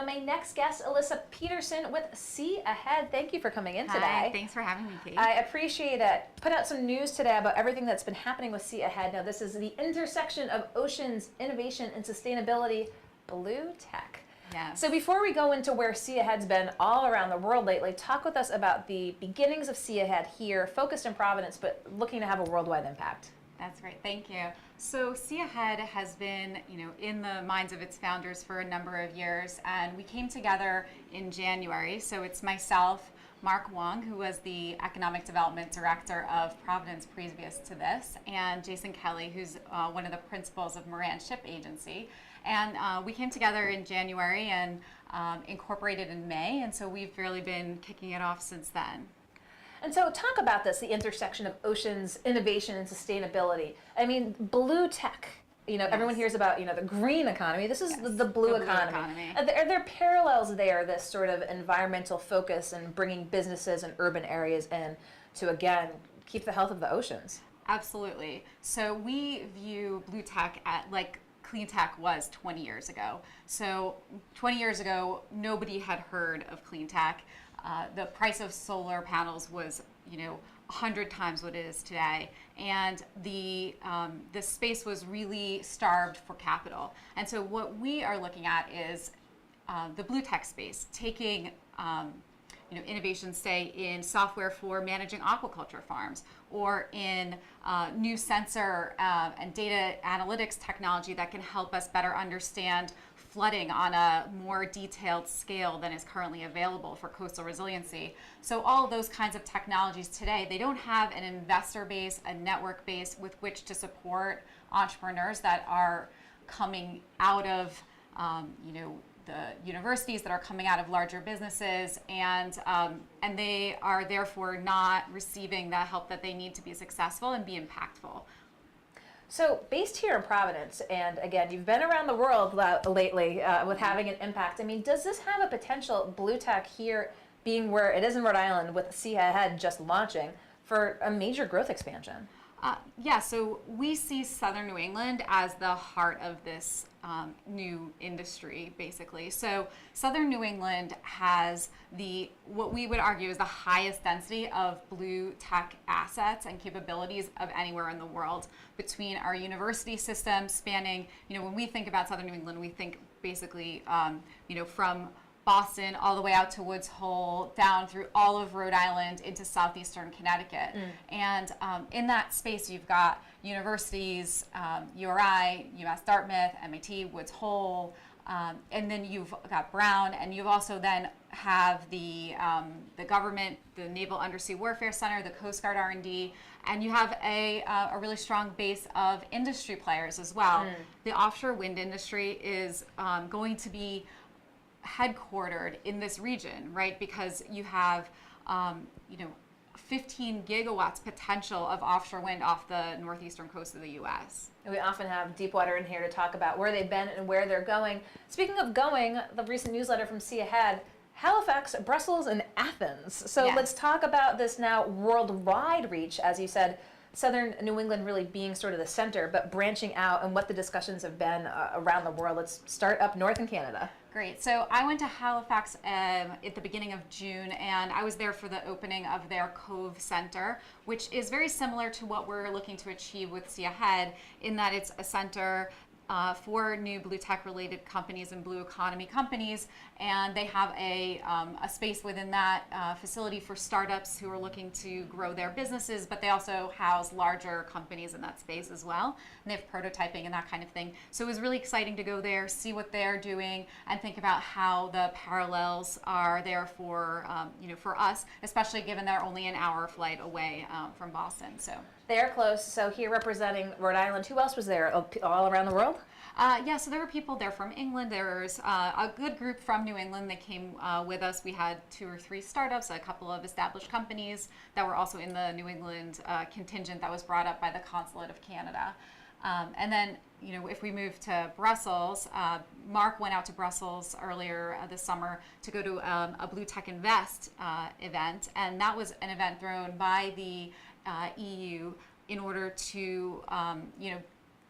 my next guest, Alissa Peterson with SeaAhead. Thank you for coming in today. Hi, thanks for having me, Kate. I appreciate it. Put out some news today about everything that's been happening with SeaAhead. Now, this is the intersection of oceans, innovation, and sustainability, blue tech. Yes. So before we go into where SeaAhead's been all around the world lately, talk with us about the beginnings of SeaAhead here, focused in Providence, but looking to have a worldwide impact. That's great. Thank you. So SeaAhead has been, in the minds of its founders for a number of years, and we came together in January. So it's myself, Mark Wong, who was the Economic Development Director of Providence previous to this, and Jason Kelly, who's one of the principals of Moran Ship Agency. And we came together in January and incorporated in May, and so we've really been kicking it off since then. And so talk about this, the intersection of oceans, innovation, and sustainability. I mean, blue tech, Yes. everyone hears about, the green economy. This is Yes, the blue economy. Are there parallels there, this sort of environmental focus and bringing businesses and urban areas in to, again, keep the health of the oceans? Absolutely. So we view blue tech like clean tech was 20 years ago. So 20 years ago, nobody had heard of clean tech. The price of solar panels was, 100 times what it is today, and the space was really starved for capital. And so what we are looking at is the blue tech space, taking innovations, say, in software for managing aquaculture farms, or in new sensor and data analytics technology that can help us better understand flooding on a more detailed scale than is currently available for coastal resiliency. So all of those kinds of technologies today, they don't have an investor base, a network base with which to support entrepreneurs that are coming out of the universities, that are coming out of larger businesses, and they are therefore not receiving the help that they need to be successful and be impactful. So based here in Providence, and again, you've been around the world lately with having an impact. I mean, does this have a potential, blue tech here being where it is in Rhode Island with SeaAhead just launching, for a major growth expansion? Yeah, so we see Southern New England as the heart of this new industry, basically. So Southern New England has what we would argue is the highest density of blue tech assets and capabilities of anywhere in the world, between our university system spanning, when we think about Southern New England, we think basically, from Boston all the way out to Woods Hole, down through all of Rhode Island into southeastern Connecticut. And in that space, you've got universities, URI, UMass Dartmouth, MIT, Woods Hole, and then you've got Brown, and you've also then have the government, the Naval Undersea Warfare Center, the Coast Guard R&D, and you have a really strong base of industry players as well. The offshore wind industry is going to be headquartered in this region, right? Because you have, 15 gigawatts potential of offshore wind off the northeastern coast of the U.S. We often have Deepwater in here to talk about where they've been and where they're going. Speaking of going, the recent newsletter from SeaAhead, Halifax, Brussels, and Athens. So Yes. Let's talk about this now worldwide reach, as you said, Southern New England really being sort of the center, but branching out and what the discussions have been around the world. Let's start up north in Canada. Great. So I went to Halifax at the beginning of June, and I was there for the opening of their Cove Center, which is very similar to what we're looking to achieve with SeaAhead, in that it's a center for new blue tech related companies and blue economy companies, and they have a space within that facility for startups who are looking to grow their businesses, but they also house larger companies in that space as well, and they have prototyping and that kind of thing. So it was really exciting to go there, see what they're doing, and think about how the parallels are there for for us, especially given they're only an hour flight away from Boston. So They're close. So here representing Rhode Island, who else was there all around the world? Yeah, so there were people there from England. There's a good group from New England that came with us. We had 2 or 3 startups, a couple of established companies that were also in the New England contingent that was brought up by the Consulate of Canada. And then, if we move to Brussels, Mark went out to Brussels earlier this summer to go to a Blue Tech Invest event, and that was an event thrown by the EU in order to,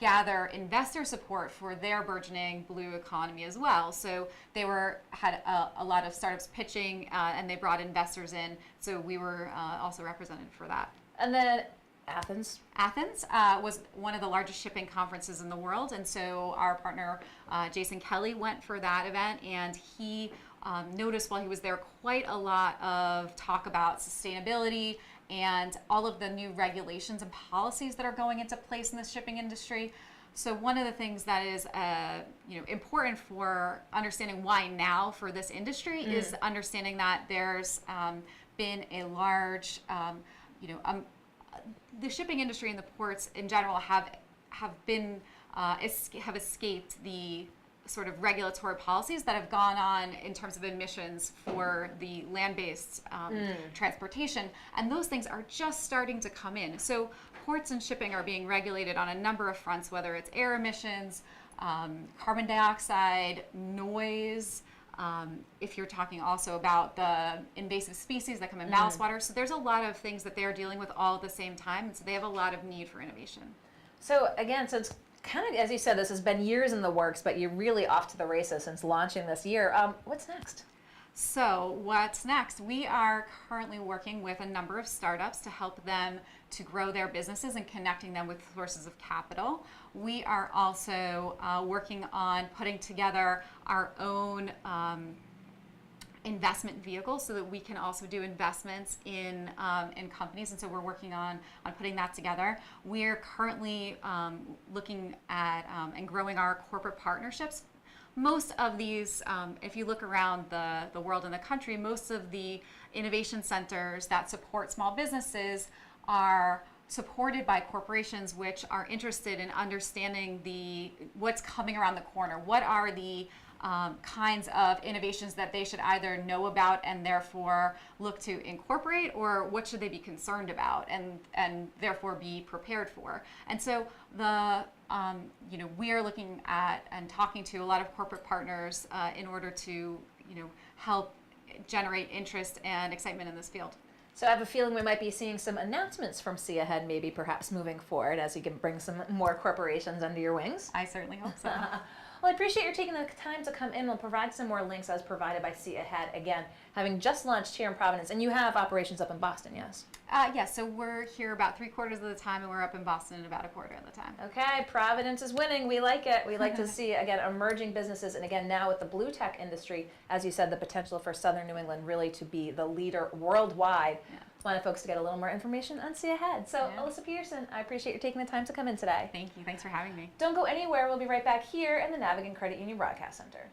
gather investor support for their burgeoning blue economy as well. So they had a lot of startups pitching, and they brought investors in. So we were also represented for that. And then Athens. Athens was one of the largest shipping conferences in the world, and so our partner Jason Kelly went for that event, and he noticed while he was there quite a lot of talk about sustainability and all of the new regulations and policies that are going into place in the shipping industry. So one of the things that is important for understanding why now for this industry is understanding that there's been a large the shipping industry and the ports in general have escaped the sort of regulatory policies that have gone on in terms of emissions for the land-based transportation, and those things are just starting to come in. So ports and shipping are being regulated on a number of fronts, whether it's air emissions, carbon dioxide, noise. If you're talking also about the invasive species that come in ballast water. So there's a lot of things that they're dealing with all at the same time. And so they have a lot of need for innovation. So again, so it's kind of, as you said, this has been years in the works, but you're really off to the races since launching this year. What's next? So what's next? We are currently working with a number of startups to help them to grow their businesses and connecting them with sources of capital. We are also working on putting together our own investment vehicle so that we can also do investments in companies, and so we're working on putting that together. We're currently looking at and growing our corporate partnerships. Most of these, if you look around the world and the country, most of the innovation centers that support small businesses are supported by corporations which are interested in understanding what's coming around the corner. What are the kinds of innovations that they should either know about and therefore look to incorporate, or what should they be concerned about and therefore be prepared for. And so we are looking at and talking to a lot of corporate partners in order to help generate interest and excitement in this field. So I have a feeling we might be seeing some announcements from SeaAhead, maybe perhaps moving forward, as you can bring some more corporations under your wings. I certainly hope so. Well, I appreciate your taking the time to come in. We'll provide some more links as provided by SeaAhead, again, having just launched here in Providence. And you have operations up in Boston, yes? Yes, so we're here about 3/4 of the time, and we're up in Boston about 1/4 of the time. Okay, Providence is winning. We like it. We like to see, again, emerging businesses. And again, now with the blue tech industry, as you said, the potential for Southern New England really to be the leader worldwide. Yeah. Wanted folks to get a little more information on SeaAhead. So, yeah. Alissa Peterson, I appreciate you taking the time to come in today. Thank you. Thanks for having me. Don't go anywhere. We'll be right back here in the Navigant Credit Union Broadcast Center.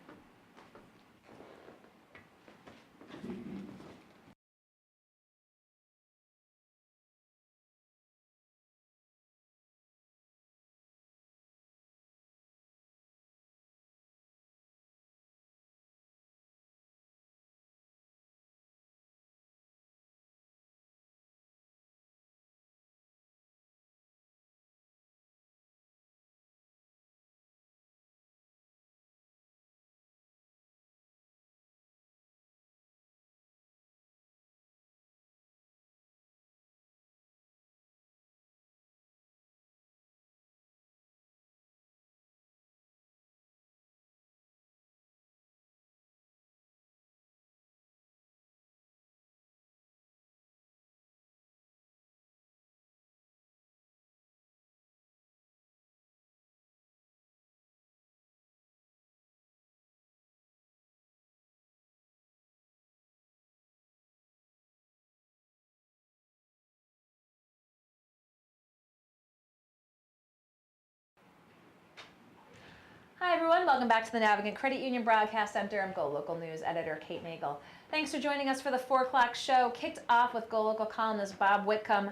Hi everyone, welcome back to the Navigant Credit Union Broadcast Center. I'm GoLocal News Editor Kate Nagel. Thanks for joining us for the 4 o'clock show. Kicked off with GoLocal columnist Bob Whitcomb,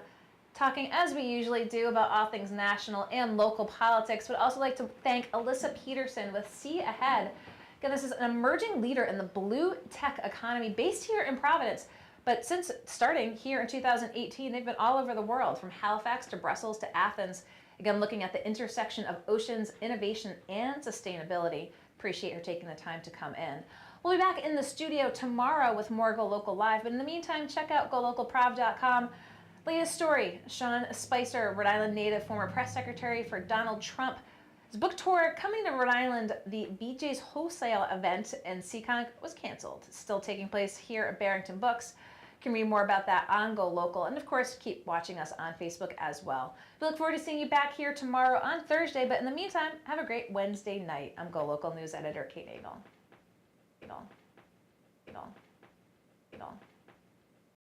talking as we usually do about all things national and local politics. Would also like to thank Alissa Peterson with SeaAhead. Again, this is an emerging leader in the blue tech economy based here in Providence. But since starting here in 2018, they've been all over the world, from Halifax to Brussels to Athens. Again, looking at the intersection of oceans, innovation, and sustainability. Appreciate your taking the time to come in. We'll be back in the studio tomorrow with more GoLocal Live. But in the meantime, check out GoLocalProv.com. Latest story, Sean Spicer, Rhode Island native, former press secretary for Donald Trump, His book tour coming to Rhode Island, the BJ's Wholesale event in Seekonk was canceled. It's still taking place here at Barrington Books. You can read more about that on GoLocal, and of course, keep watching us on Facebook as well. We look forward to seeing you back here tomorrow on Thursday, but in the meantime, have a great Wednesday night. I'm GoLocal News Editor Kate Eagle.